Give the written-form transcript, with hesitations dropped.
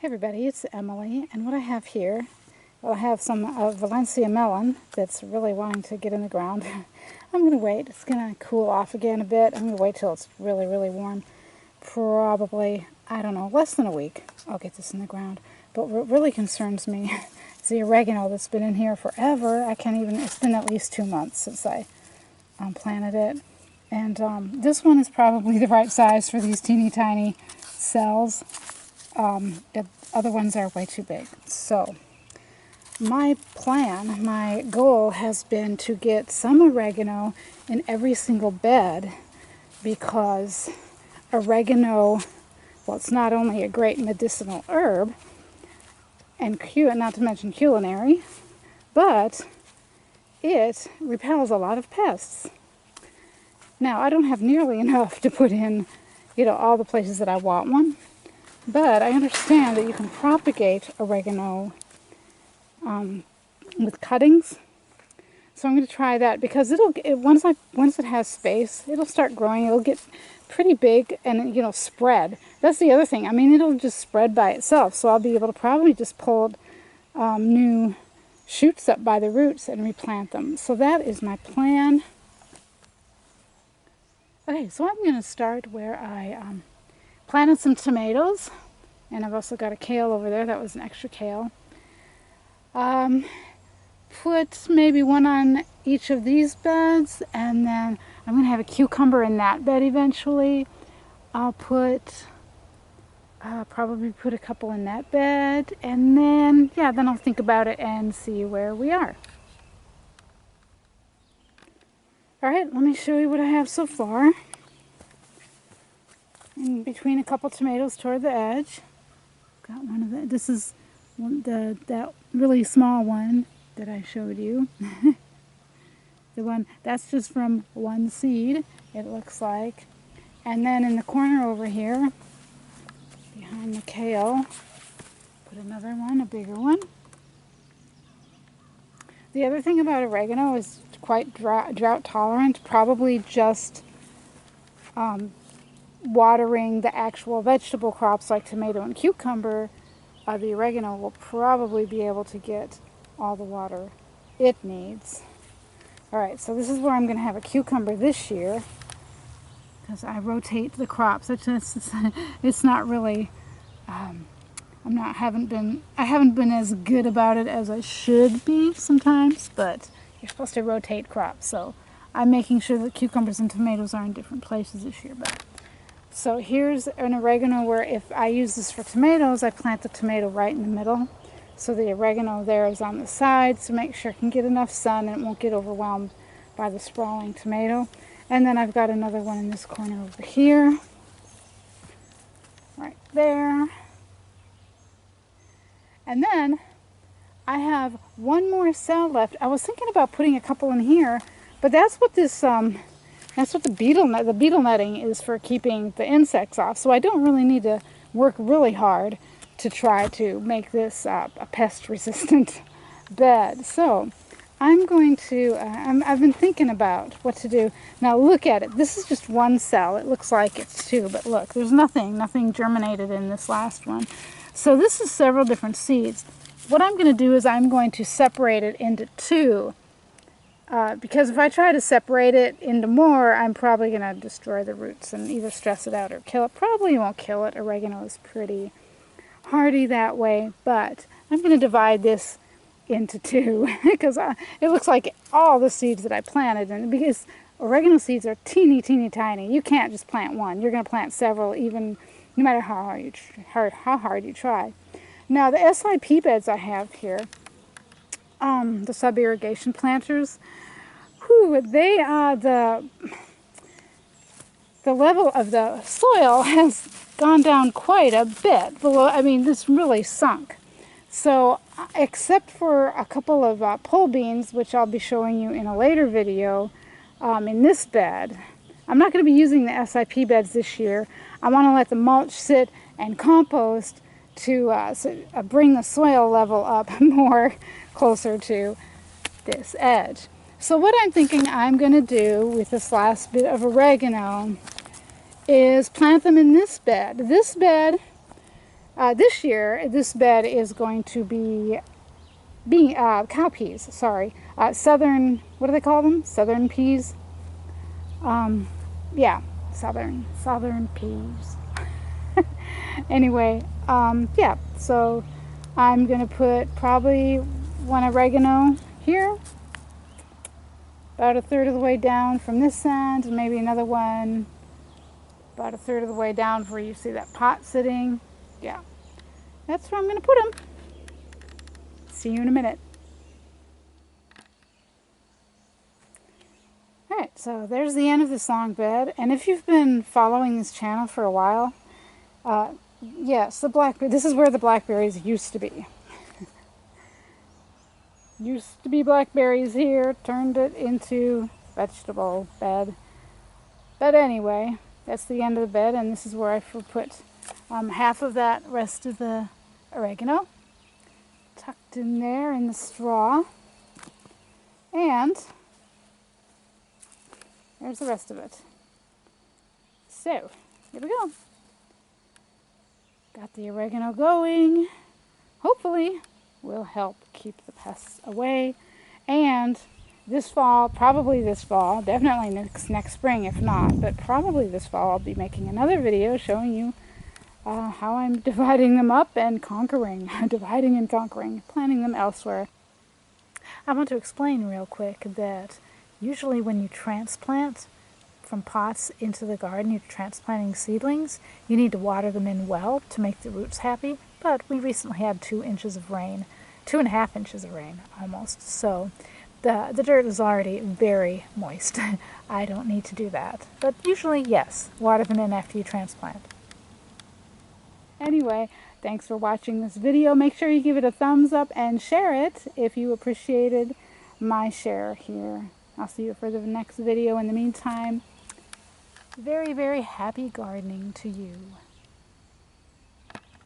Hey everybody, it's Emily, and what I have here, I have some Valencia melon that's really wanting to get in the ground. I'm going to wait. It's going to cool off again a bit. I'm going to wait till it's really, really warm. Probably, I don't know, less than a week I'll get this in the ground. But what really concerns me is the oregano that's been in here forever. It's been at least 2 months since I planted it. And this one is probably the right size for these teeny tiny cells. The other ones are way too big. So my goal has been to get some oregano in every single bed, because oregano, well, it's not only a great medicinal herb, and not to mention culinary, but it repels a lot of pests. Now, I don't have nearly enough to put in, all the places that I want one. But I understand that you can propagate oregano with cuttings. So I'm going to try that, because once it has space, it'll start growing. It'll get pretty big and spread. That's the other thing. I mean, it'll just spread by itself. So I'll be able to probably just pull new shoots up by the roots and replant them. So that is my plan. Okay, so I'm going to start where I planted some tomatoes, and I've also got a kale over there. That was an extra kale. Put maybe one on each of these beds, and then I'm going to have a cucumber in that bed eventually. I'll probably put a couple in that bed, and then I'll think about it and see where we are. Alright, let me show you what I have so far. In between a couple tomatoes toward the edge. Got one of the, this is that really small one that I showed you. The one, that's just from one seed, it looks like. And then in the corner over here, behind the kale, put another one, a bigger one. The other thing about oregano is quite drought tolerant. Probably just watering the actual vegetable crops like tomato and cucumber, the oregano will probably be able to get all the water it needs. Alright, so this is where I'm going to have a cucumber this year, because I rotate the crops. It's not really, I haven't been as good about it as I should be sometimes, but you're supposed to rotate crops, so I'm making sure that cucumbers and tomatoes are in different places this year. So here's an oregano where, if I use this for tomatoes, I plant the tomato right in the middle. So the oregano there is on the side, so make sure it can get enough sun and it won't get overwhelmed by the sprawling tomato. And then I've got another one in this corner over here. Right there. And then I have one more cell left. I was thinking about putting a couple in here, but that's what this that's what the beetle netting is for, keeping the insects off. So I don't really need to work really hard to try to make this a pest-resistant bed. So I'm going to, I've been thinking about what to do. Now look at it. This is just one cell. It looks like it's two, but look, there's nothing germinated in this last one. So this is several different seeds. What I'm going to do is I'm going to separate it into two. Because if I try to separate it into more, I'm probably going to destroy the roots and either stress it out or kill it. Probably won't kill it. Oregano is pretty hardy that way. But I'm going to divide this into two, because it looks like all the seeds that I planted, and because oregano seeds are teeny tiny, you can't just plant one. You're going to plant several, even no matter how hard you try. Now the SIP beds I have here, the sub-irrigation planters, they the level of the soil has gone down quite a bit below. I mean, this really sunk. So except for a couple of pole beans, which I'll be showing you in a later video, in this bed, I'm not going to be using the SIP beds this year. I want to let the mulch sit and compost to bring the soil level up more closer to this edge. So what I'm thinking I'm going to do with this last bit of oregano is plant them in this bed. This bed This year, this bed is going to be cowpeas. Sorry, southern. What do they call them? Southern peas. Yeah, southern peas. Anyway, yeah. So I'm gonna put probably one oregano here, about a third of the way down from this end, and maybe another one about a third of the way down where you see that pot sitting. Yeah, that's where I'm gonna put them. See you in a minute. Alright, so there's the end of the song bed, and if you've been following this channel for a while, yes, this is where the blackberries used to be. Used to be blackberries here, turned it into vegetable bed. But anyway, that's the end of the bed, and this is where I will put half of that rest of the oregano tucked in there in the straw. And there's the rest of it. So, here we go. Got the oregano going. Hopefully, will help keep the pests away. And this fall, probably this fall, definitely next spring if not, but probably this fall I'll be making another video showing you how I'm dividing them up and conquering, dividing and conquering, planting them elsewhere. I want to explain real quick that usually when you transplant from pots into the garden, you're transplanting seedlings, you need to water them in well to make the roots happy, but we recently had 2 inches of rain, 2.5 inches of rain almost, so the dirt is already very moist. I don't need to do that, but usually yes, water them in after you transplant. Anyway, thanks for watching this video. Make sure you give it a thumbs up and share it if you appreciated my share here. I'll see you for the next video. In the meantime, very, very happy gardening to you.